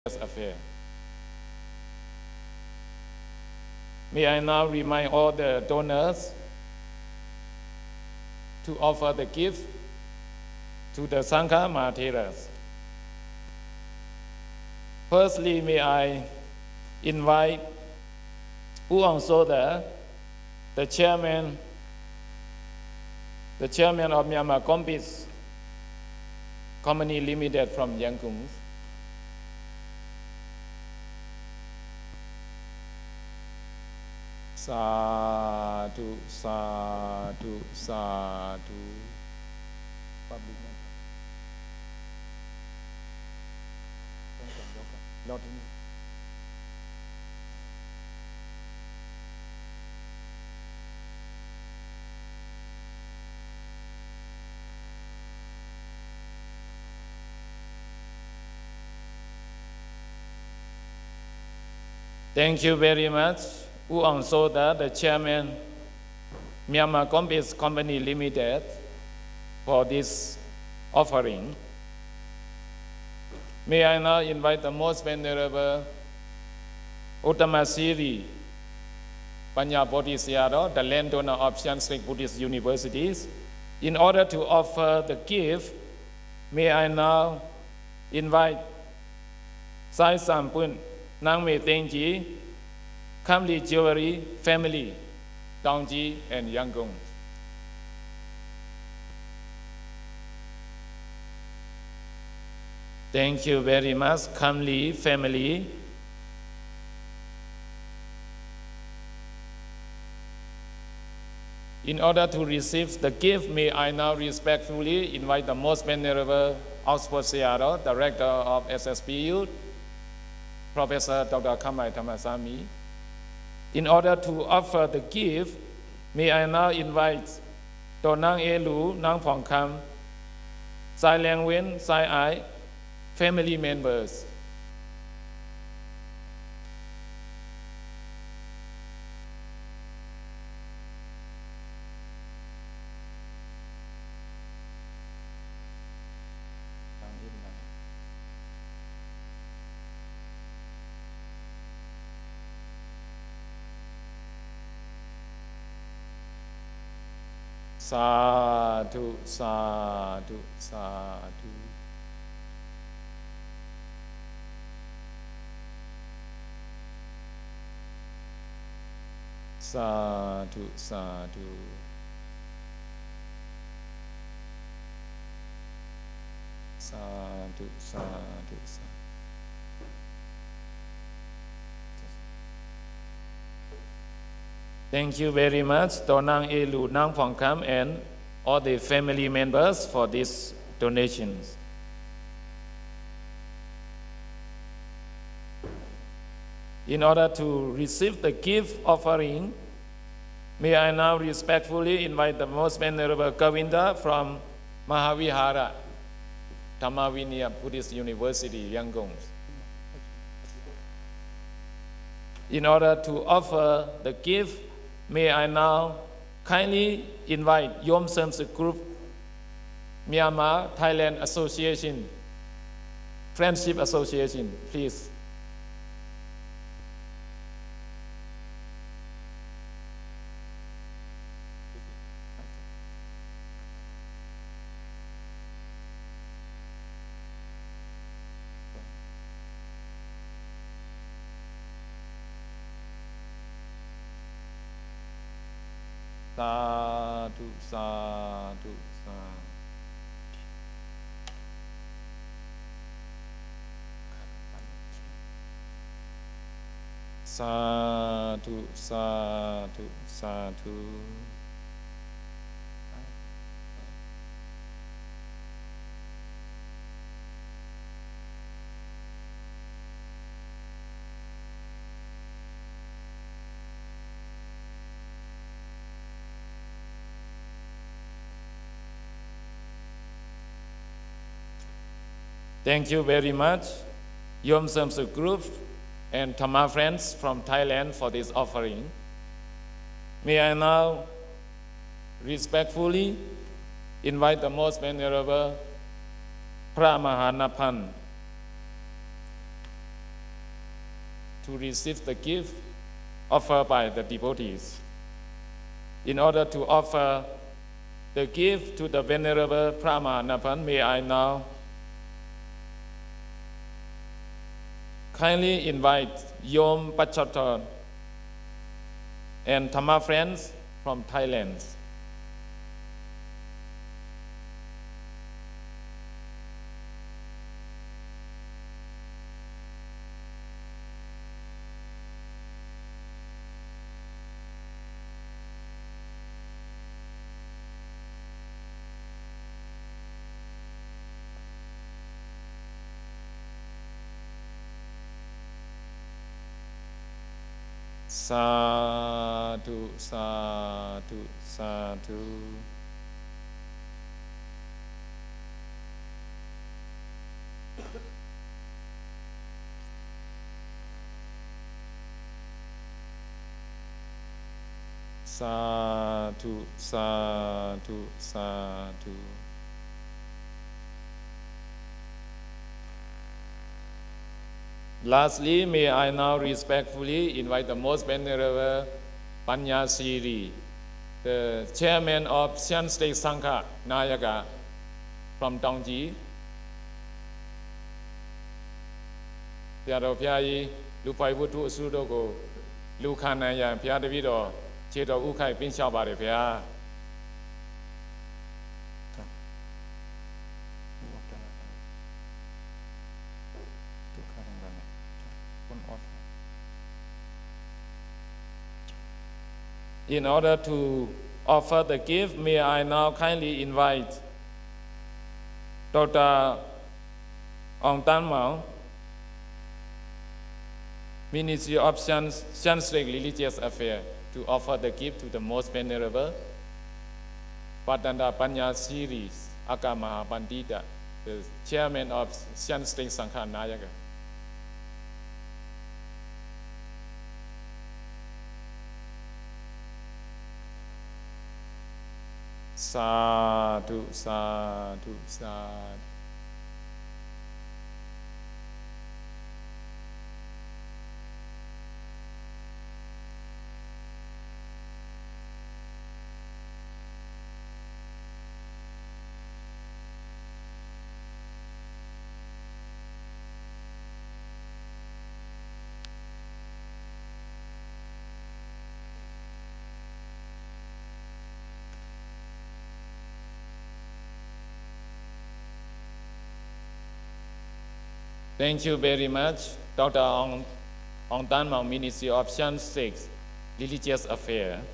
affair. May I now remind all the donors to offer the gift to the Sangha Martyrs. Firstly, may I invite U Aung Soda, the chairman of Myanmar Combiz Company Limited from Yangon. Sadhu, sadhu, sadhu. Thank you very much, U Aung Soda, the chairman, Myanmar Combiz Company Limited, for this offering. May I now invite the most venerable Dhammasami Panya Bodhisattva, the landowner of Shan Buddhist universities. In order to offer the gift, may I now invite Sai Sampun, Nang Me Taunggyi, Khammai Jewelry family, Taunggyi and Yangon. Thank you very much, Khammai family. In order to receive the gift, may I now respectfully invite the most venerable Oxford Seattle, Director of SSBU, Professor Dr. Khammai Dhammasami. In order to offer the gift, may I now invite Nang Elu, Nang Phong Kam, Sai Liang Wen, Sai Ai, family members. Sadhu, sadhu, sadhu. Sadhu, sadhu. Sadhu, sadhu, sadhu. Thank you very much, Nang Elu, Nang Phong Kam, and all the family members for these donations. In order to receive the gift offering, may I now respectfully invite the most venerable Govinda from Mahavihara, Dhammavinya Buddhist University, Yangon. In order to offer the gift, may I now kindly invite Yom Samsa Group, Myanmar, Thailand Association, Friendship Association, please. Sadhu, sadhu, sadhu. Sadhu, sadhu, sadhu. Thank you very much, Yom Samsa Group and Dhamma friends from Thailand for this offering. May I now respectfully invite the most venerable Pramahanapan, to receive the gift offered by the devotees. In order to offer the gift to the Venerable Pramanapan, may I now kindly invite Yom Patchathorn and Dhamma friends from Thailand. Sadhu, sadhu, sadhu. Sadhu, sadhu, sadhu. Lastly, may I now respectfully invite the Most Venerable Panyasiri, the Chairman of Shan State Sangha Nayaka from Taunggyi. ဆရာတော်ဘုရားကြီးလူပိုင်ဝတ္ထုအစုတို့ကိုလူခံနိုင်ရန်ဘုရားတပည့်တော်ခြေတော်ဥခိုက်ပင်းလျှောက်ပါတယ်ဗျာ In order to offer the gift, may I now kindly invite Dr. Ong Tan Mao, Ministry of Shan State Religious Affairs, to offer the gift to the Most Venerable Patanda Panyasiri Akamaha Pandita, the Chairman of Shan State Sangha Nayaka. Sadhu, sadhu, sadhu. Thank you very much, Dr. Ong Tan Mao, Ministry of Shan State Religious Affairs.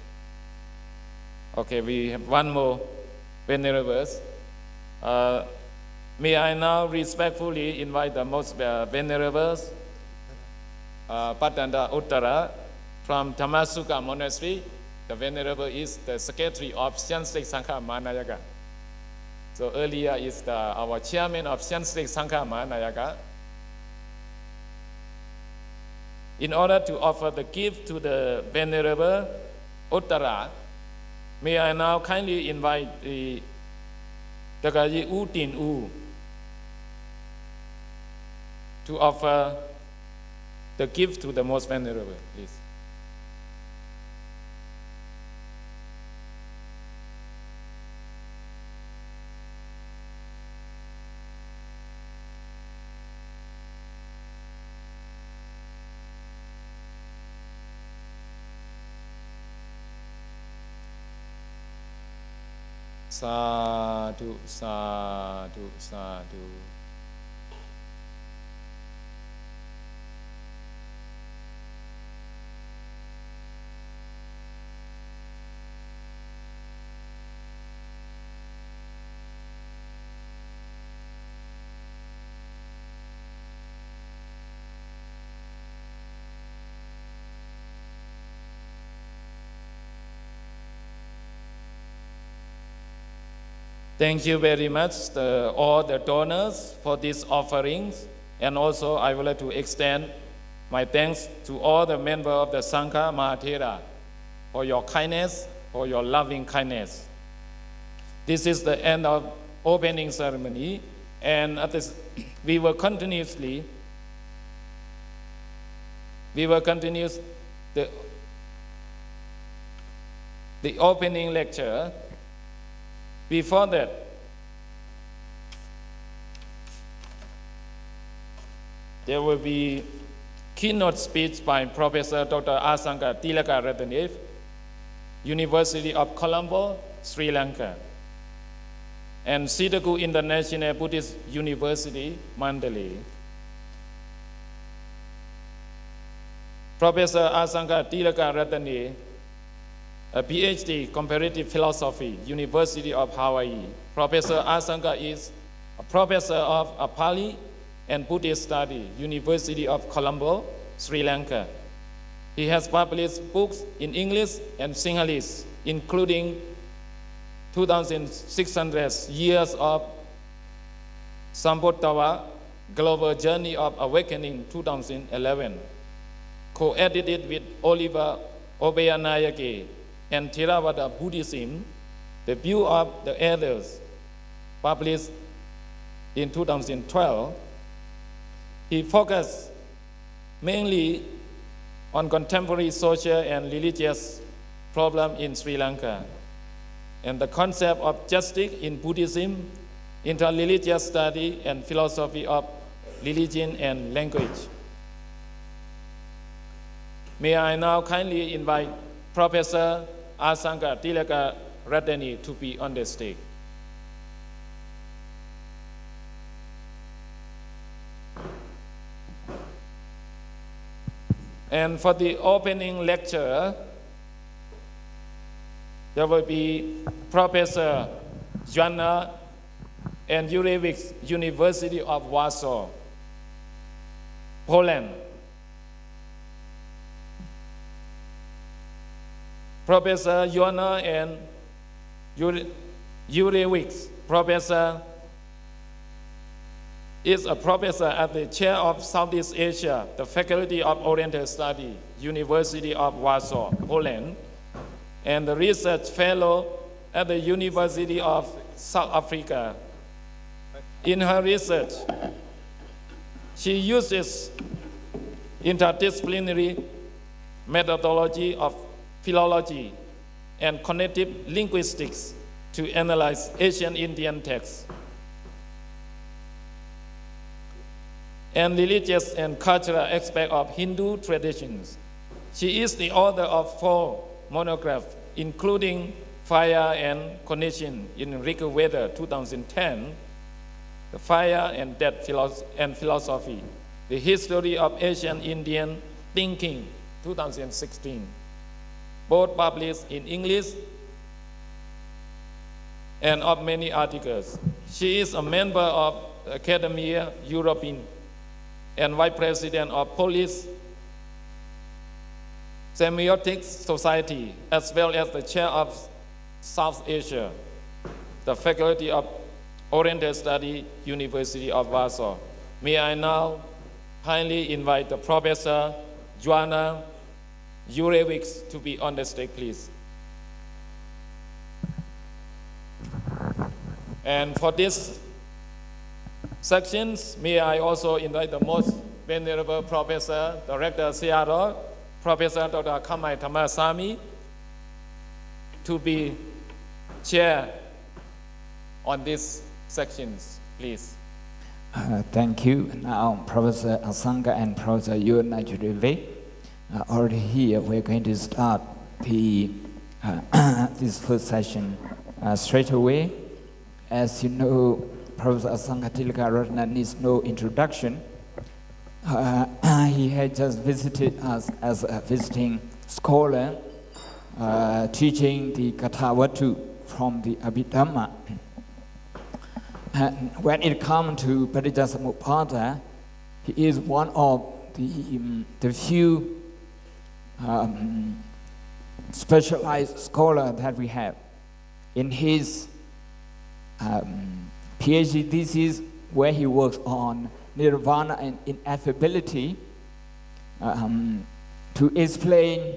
Okay, we have one more venerables. May I now respectfully invite the most venerables, Patanda Uttara from Dhammasami Monastery. The venerable is the Secretary of Shan State Sangha Manayaka. So earlier is our Chairman of Shan State Sangha Manayaka. In order to offer the gift to the Venerable Uttara, may I now kindly invite the Dagaji U Tin U to offer the gift to the Most Venerable, please. Sadhu, sadhu, sadhu. Thank you very much, all the donors, for these offerings. And also, I would like to extend my thanks to all the members of the Sangha Mahathera for your kindness, for your loving kindness. This is the end of opening ceremony, and we will continuously we will continue the opening lecture. Before that, there will be keynote speech by Professor Dr. Asanga Tilaka Ratanath, University of Colombo, Sri Lanka, and Sitaku International Buddhist University, Mandalay. Professor Asanga Tilaka Ratanath, a PhD Comparative Philosophy, University of Hawaii. Professor Asanga is a professor of Pali and Buddhist Study, University of Colombo, Sri Lanka. He has published books in English and Sinhalese, including 2,600 Years of Sambodhawa, Global Journey of Awakening, 2011, co-edited with Oliver Obeyanayake and Theravada Buddhism, The View of the Elders, published in 2012. He focused mainly on contemporary social and religious problems in Sri Lanka and the concept of justice in Buddhism, interreligious study, and philosophy of religion and language. May I now kindly invite Professor Asanga Tilaka Ratanath to be on the stage. And for the opening lecture, there will be Professor Joanna and Jurewicz, University of Warsaw, Poland. Professor Joanna and Jurewicz, professor, is a professor at the Chair of Southeast Asia, the Faculty of Oriental Study, University of Warsaw, Poland, and the Research Fellow at the University of South Africa. In her research, she uses interdisciplinary methodology of philology and cognitive linguistics to analyze Asian Indian texts and religious and cultural aspects of Hindu traditions. She is the author of 4 monographs, including Fire and Cognition in Rig Veda 2010, The Fire and Death and Philosophy, The History of Asian Indian Thinking 2016, both published in English and of many articles. She is a member of the Academia Europaeum and Vice President of Polish Semiotics Society, as well as the Chair of South Asia, the Faculty of Oriental Study, University of Warsaw. May I now kindly invite the Professor Joanna Jurewicz to be on the stage, please. And for this sections, may I also invite the most venerable Professor, the Rector Seattle, Professor Dr. Khammai Dhammasami, to be chair on these sections, please. Thank you. Now, Professor Asanga and Professor Joanna Jurewicz are already here. We're going to start the this first session straight away. As you know, Professor Asanga Tilaka Ratanath needs no introduction. He had just visited us as a visiting scholar, teaching the Kathavatu from the Abhidhamma. And when it comes to Paticcasamuppada, he is one of the few specialized scholars that we have. In his PhD thesis, where he works on nirvana and ineffability, to explain,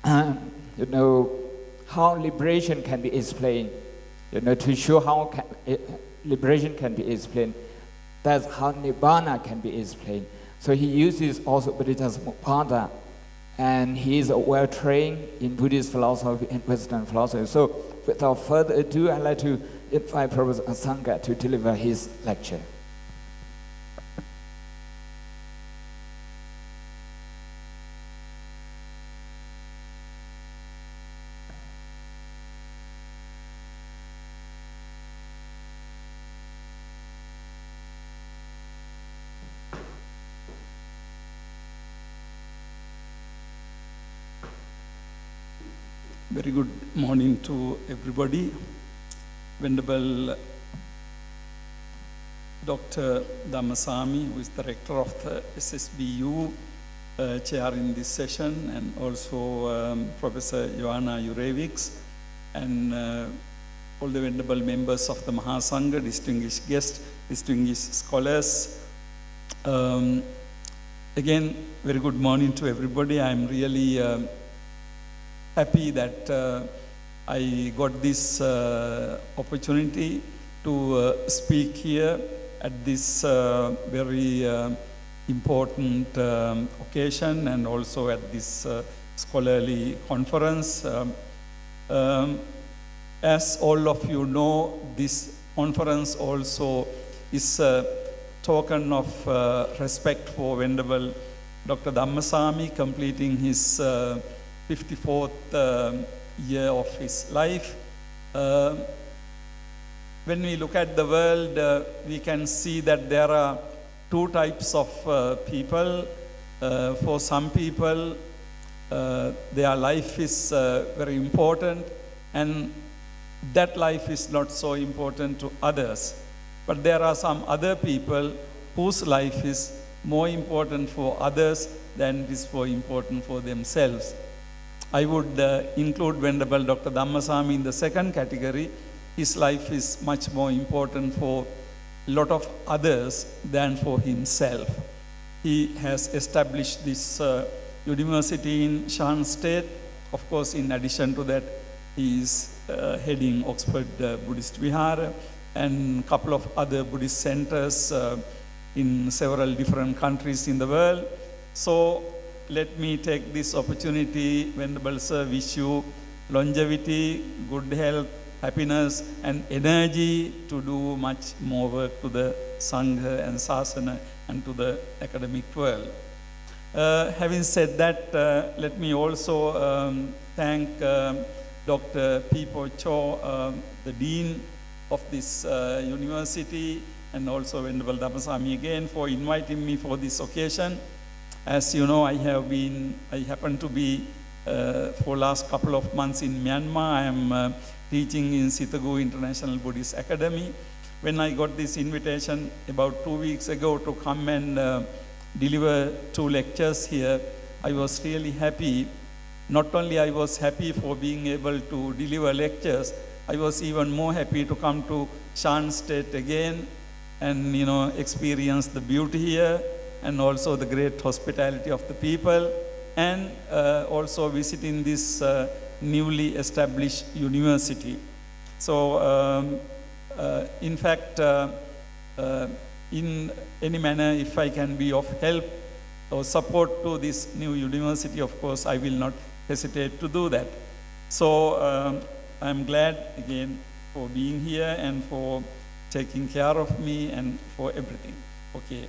how liberation can be explained, to show how liberation can be explained. That's how nibbana can be explained. So he uses also Bodhisattva, and he is well trained in Buddhist philosophy and Western philosophy. So without further ado, I'd like to invite Professor Asanga to deliver his lecture. Very good morning to everybody. Venerable Dr. Dhammasami, who is the Rector of the SSBU, chairing this session, and also Professor Joanna Jurevics, and all the venerable members of the Mahasangha, distinguished guests, distinguished scholars. Again, very good morning to everybody. I'm really happy that I got this opportunity to speak here at this very important occasion, and also at this scholarly conference. As all of you know, this conference also is a token of respect for Venerable Dr. Dhammasami, completing his 54th year of his life. When we look at the world, we can see that there are two types of people. For some people, their life is very important, and that life is not so important to others. But there are some other people whose life is more important for others than it is more important for themselves. I would include Venerable Dr. Dhammasami in the second category. His life is much more important for a lot of others than for himself. He has established this university in Shan state. Of course, in addition to that, he is heading Oxford Buddhist Vihara and a couple of other Buddhist centers in several different countries in the world. So let me take this opportunity, Venerable Sir, wish you longevity, good health, happiness, and energy to do much more work to the Sangha and Sasana and to the academic world. Having said that, let me also thank Dr. Pipo Cho, the Dean of this university, and also Venerable Dhammasami again for inviting me for this occasion. As you know, I happen to be for last couple of months in Myanmar. I am teaching in Sitagu International Buddhist Academy. When I got this invitation about 2 weeks ago to come and deliver 2 lectures here, I was really happy. Not only I was happy for being able to deliver lectures, I was even more happy to come to Shan State again and experience the beauty here, and also the great hospitality of the people, and also visiting this newly established university. So, in fact, in any manner, if I can be of help or support to this new university, of course, I will not hesitate to do that. So, I'm glad again for being here and for taking care of me and for everything. Okay.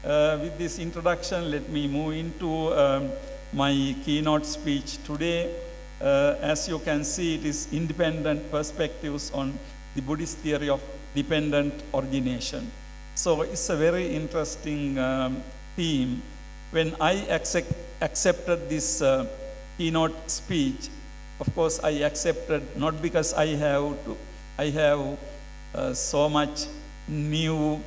With this introduction, let me move into my keynote speech today. As you can see, it is independent perspectives on the Buddhist theory of dependent origination. So it's a very interesting theme. When I accepted this keynote speech, of course I accepted not because I have so much new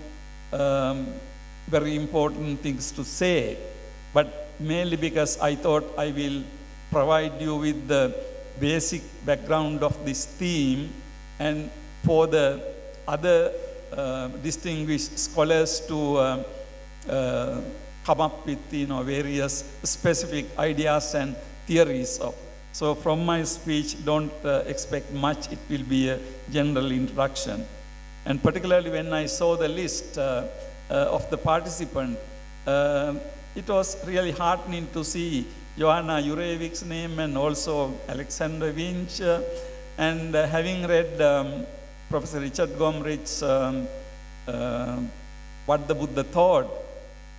very important things to say, but mainly because I thought I will provide you with the basic background of this theme, and for the other distinguished scholars to come up with various specific ideas and theories of. So from my speech, don't expect much. It will be a general introduction. And particularly when I saw the list of the participants, it was really heartening to see Joanna Jurevik's name and also Alexander Winch. And having read Professor Richard Gomrich's What the Buddha Thought,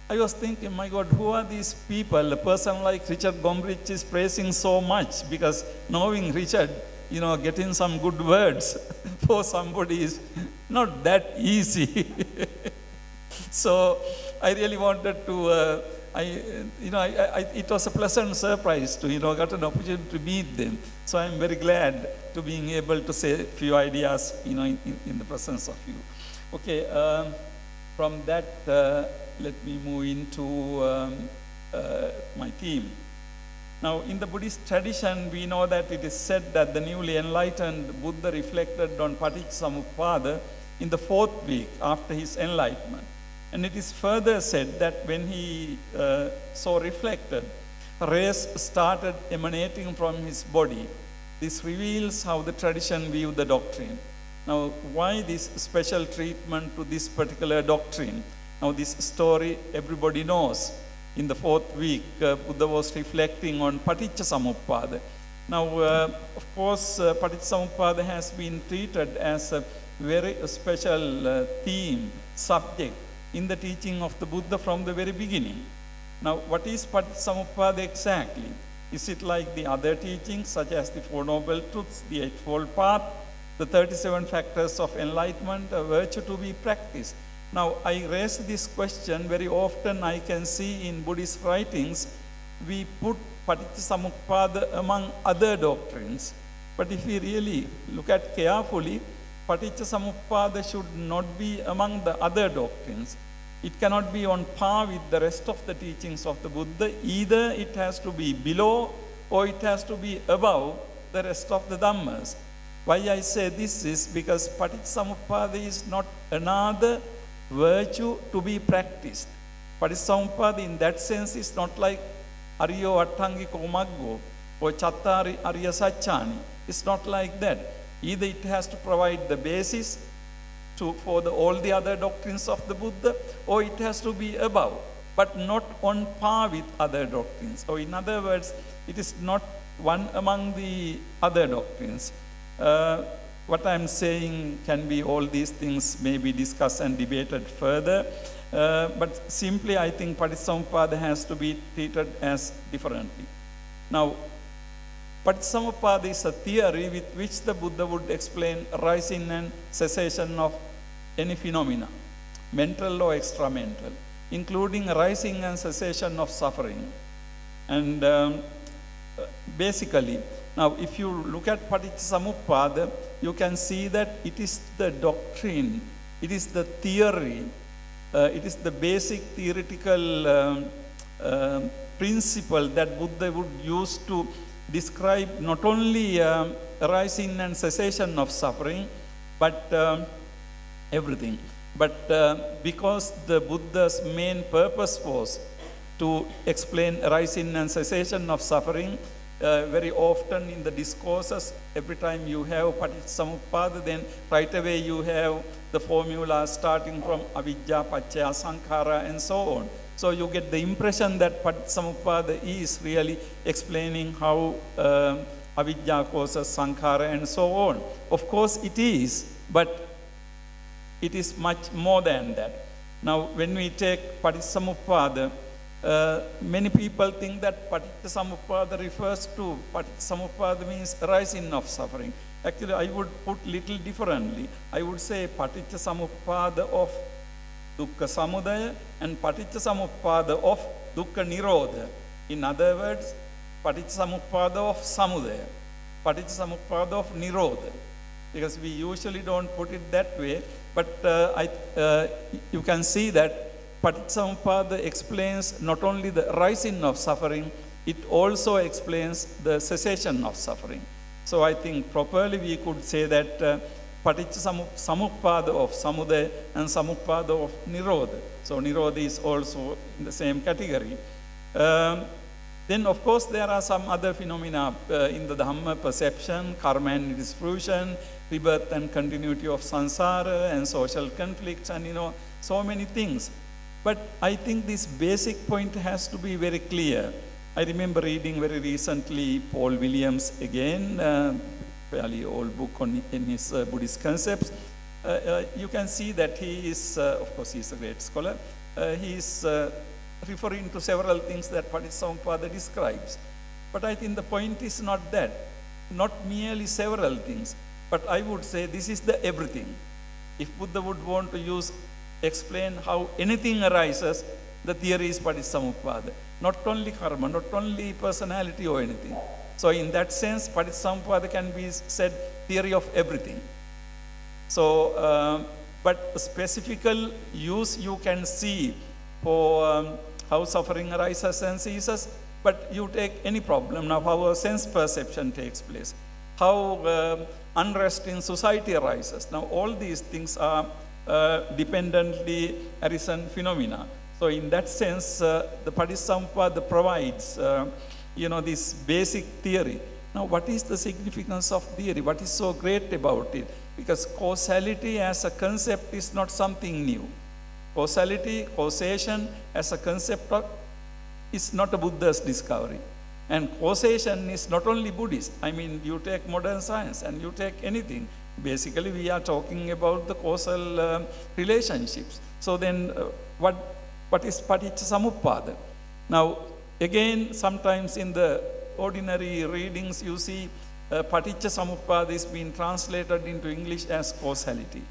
I was thinking, my God, who are these people? A person like Richard Gomrich is praising so much, because knowing Richard, you know, getting some good words for somebody is not that easy. So I really wanted to, it was a pleasant surprise to, get an opportunity to meet them. So I'm very glad to being able to say a few ideas, in the presence of you. Okay, from that, let me move into my theme. Now, in the Buddhist tradition, we know that it is said that the newly enlightened Buddha reflected on Paticcasamuppada in the 4th week after his enlightenment. And it is further said that when he so reflected, rays started emanating from his body. This reveals how the tradition viewed the doctrine. Now, why this special treatment to this particular doctrine? Now, this story everybody knows. In the 4th week, Buddha was reflecting on Paticcasamuppada. Now, of course, Paticcasamuppada has been treated as a very special theme, subject in the teaching of the Buddha from the very beginning. Now, what is Paticcasamuppada exactly? Is it like the other teachings, such as the Four Noble Truths, the Eightfold Path, the 37 factors of enlightenment, a virtue to be practiced? Now, I raise this question very often. I can see in Buddhist writings, we put Paticcasamuppada among other doctrines. But if we really look at carefully, Paticcasamuppada should not be among the other doctrines. It cannot be on par with the rest of the teachings of the Buddha. Either it has to be below or it has to be above the rest of the Dhammas. Why I say this is because Paticcasamuppada is not another virtue to be practiced. Paticcasamuppada in that sense is not like Ariyo Attangiko Maggo or Chattari Arya Satchani. It's not like that. Either it has to provide the basis for all the other doctrines of the Buddha, or it has to be above, but not on par with other doctrines. Or in other words, it is not one among the other doctrines. What I'm saying can be all these things may be discussed and debated further, but simply I think Paticcasamuppada has to be treated as differently. Now, Paticcasamuppada is a theory with which the Buddha would explain rising and cessation of any phenomena, mental or extra-mental, including rising and cessation of suffering. And basically, now if you look at Paticcasamuppada, you can see that it is the doctrine, it is the theory, it is the basic theoretical principle that Buddha would use to describe not only rising and cessation of suffering, but everything. But because the Buddha's main purpose was to explain rising and cessation of suffering, very often in the discourses, every time you have Paticcasamuppada, then right away you have the formula starting from avidya, paccaya, sankhara, and so on. So you get the impression that Paticcasamuppada is really explaining how avidya causes sankhara and so on. Of course it is, but it is much more than that. Now when we take Paticcasamuppada, many people think that Paticcasamuppada refers to, Paticcasamuppada means rising of suffering. Actually, I would put little differently. I would say Paticcasamuppada of Dukkha Samudaya and Paticcasamuppada of Dukkha Nirodha. In other words, Paticcasamuppada of Samudaya, Paticcasamuppada of Nirodha. Because we usually don't put it that way, but you can see that Paticcasamuppada explains not only the rising of suffering, it also explains the cessation of suffering. So I think properly we could say that Paticcasamuppada of Samudaya and Samuppada of Nirodha. So Nirodha is also in the same category. Then of course there are some other phenomena in the Dhamma perception, karma and its fruition, rebirth and continuity of samsara and social conflicts, and so many things. But I think this basic point has to be very clear. I remember reading very recently Paul Williams again, fairly old book in his Buddhist concepts. You can see that he is, of course, he is a great scholar. He is referring to several things that Patchathorn describes. But I think the point is not that, not merely several things, but I would say this is the everything. If Buddha would want to explain how anything arises, the theory is Patchathorn. Not only karma, not only personality or anything. So in that sense, Patchathorn can be said theory of everything. So, but specifical use you can see for how suffering arises and ceases, but you take any problem, now how a sense perception takes place, how unrest in society arises. Now all these things are dependently arisen phenomena. So in that sense, the Patchathorn provides, this basic theory. Now what is the significance of theory? What is so great about it? Because causality as a concept is not something new. Causality, causation as a concept is not a Buddha's discovery. And causation is not only Buddhist. I mean, you take modern science and you take anything. Basically, we are talking about the causal relationships. So then, what is Paticcasamuppada? Now, again, sometimes in the ordinary readings, you see Paticcasamuppada is being translated into English as causality.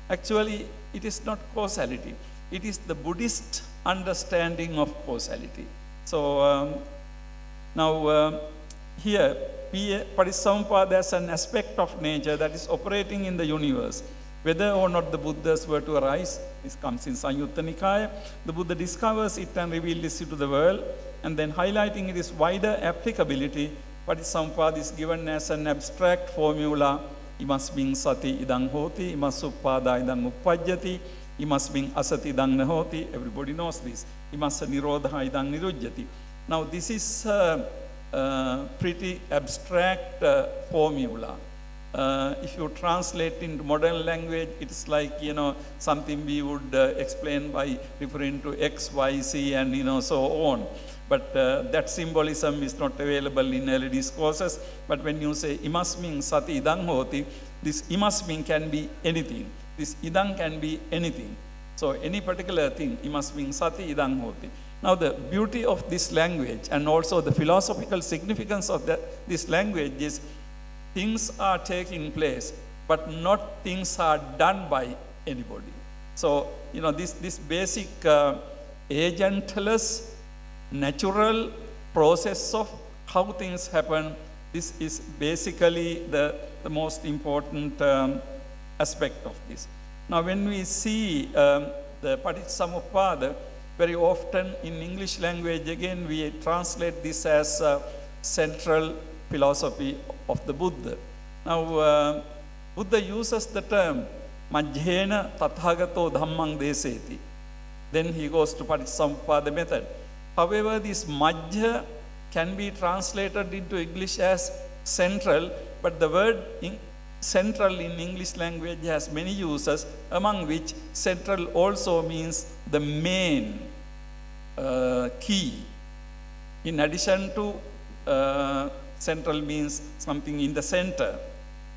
Actually, it is not causality. It is the Buddhist understanding of causality. So now here, Paticcasamuppada as an aspect of nature that is operating in the universe. Whether or not the Buddhas were to arise, this comes in Sanyutta Nikaya, the Buddha discovers it and reveals this to the world, and then highlighting its wider applicability, Paticcasamuppada is given as an abstract formula. Imasming sati idang hoti, imasuppada idang uppajjati, imasming asati idang nahoti. Everybody knows this. Imasa nirodha idang nirujjati. Now this is a pretty abstract formula. If you translate into modern language, it's like, something we would explain by referring to X, Y, Z, and, so on. But that symbolism is not available in early discourses. But when you say imasming sati idang hoti, this imasming can be anything. This idang can be anything. So any particular thing, imasming sati idang hoti. Now the beauty of this language and also the philosophical significance of this language is things are taking place, but not things are done by anybody. So, this basic agentless, natural process of how things happen, this is basically the most important aspect of this. Now when we see the Paticcasamuppada, very often in English language, again, we translate this as central philosophy of the Buddha. Now, Buddha uses the term Majjhena Tathagato Dhammang Deseti. Then he goes to Paticcasamuppada method. However, this Majjha can be translated into English as central, but the word central in English language has many uses, among which central also means the main, key. In addition to central means something in the center.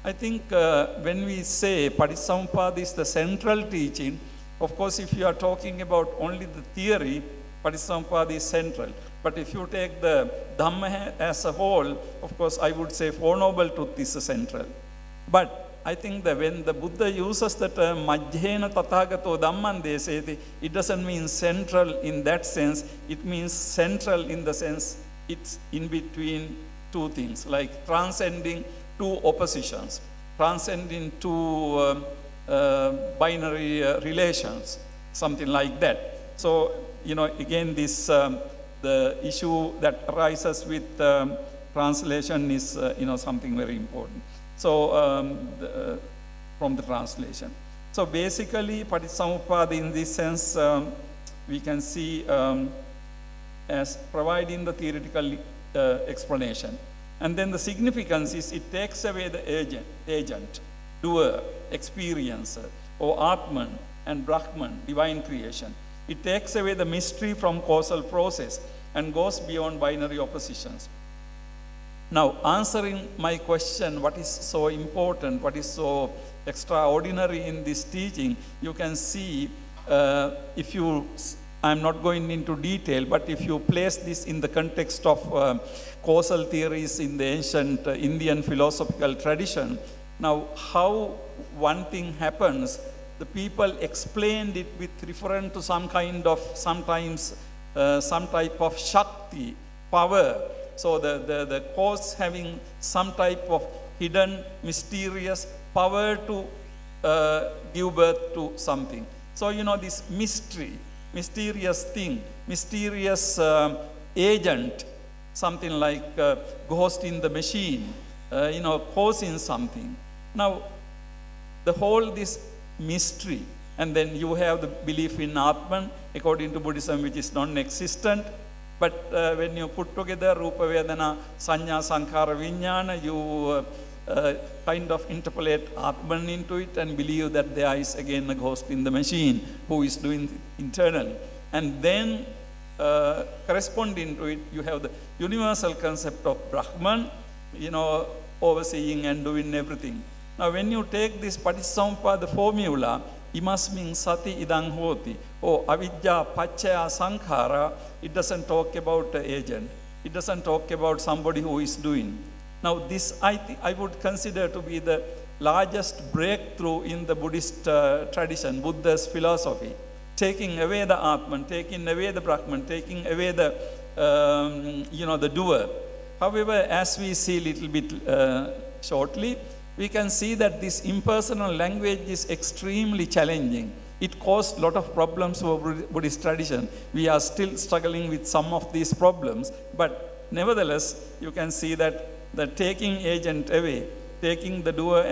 I think when we say Paticcasamuppada is the central teaching, of course, if you are talking about only the theory, Paticcasamuppada is central. But if you take the Dhamma as a whole, of course, I would say Four Noble Truths is central. But I think that when the Buddha uses the term Majjhena Tathagato Dhamman Deseti, it doesn't mean central in that sense. It means central in the sense it's in between two things, like transcending two oppositions, transcending two binary relations, something like that. So, again, this the issue that arises with translation is, something very important. So, from the translation. So, basically, Paticcasamuppada in this sense, we can see as providing the theoretical explanation. And then the significance is it takes away the agent, doer, experiencer, or Atman and Brahman, divine creation. It takes away the mystery from causal process and goes beyond binary oppositions. Now, answering my question, what is so important, what is so extraordinary in this teaching, you can see I'm not going into detail, but if you place this in the context of causal theories in the ancient Indian philosophical tradition, now how one thing happens, the people explained it with reference to some kind of, sometimes some type of Shakti, power. So the cause having some type of hidden, mysterious power to give birth to something. So, you know, this mystery, mysterious thing, mysterious agent, something like ghost in the machine, causing something. Now, the whole this mystery, and then you have the belief in Atman, according to Buddhism, which is non-existent. But when you put together Rupa Vedana, Sanya, Sankhara, Vijnana, you kind of interpolate Atman into it and believe that there is again a ghost in the machine who is doing it internally. And then corresponding to it, you have the universal concept of Brahman, overseeing and doing everything. Now when you take this Paticcasamuppada formula, imasmin sati idang hoti, or avidya paccaya sankhara, it doesn't talk about the agent. It doesn't talk about somebody who is doing. Now this I would consider to be the largest breakthrough in the Buddhist tradition, Buddha's philosophy. Taking away the Atman, taking away the Brahman, taking away the, the doer. However, as we see a little bit shortly, we can see that this impersonal language is extremely challenging. It caused a lot of problems for Buddhist tradition. We are still struggling with some of these problems, but nevertheless, you can see that the taking agent away, taking the doer and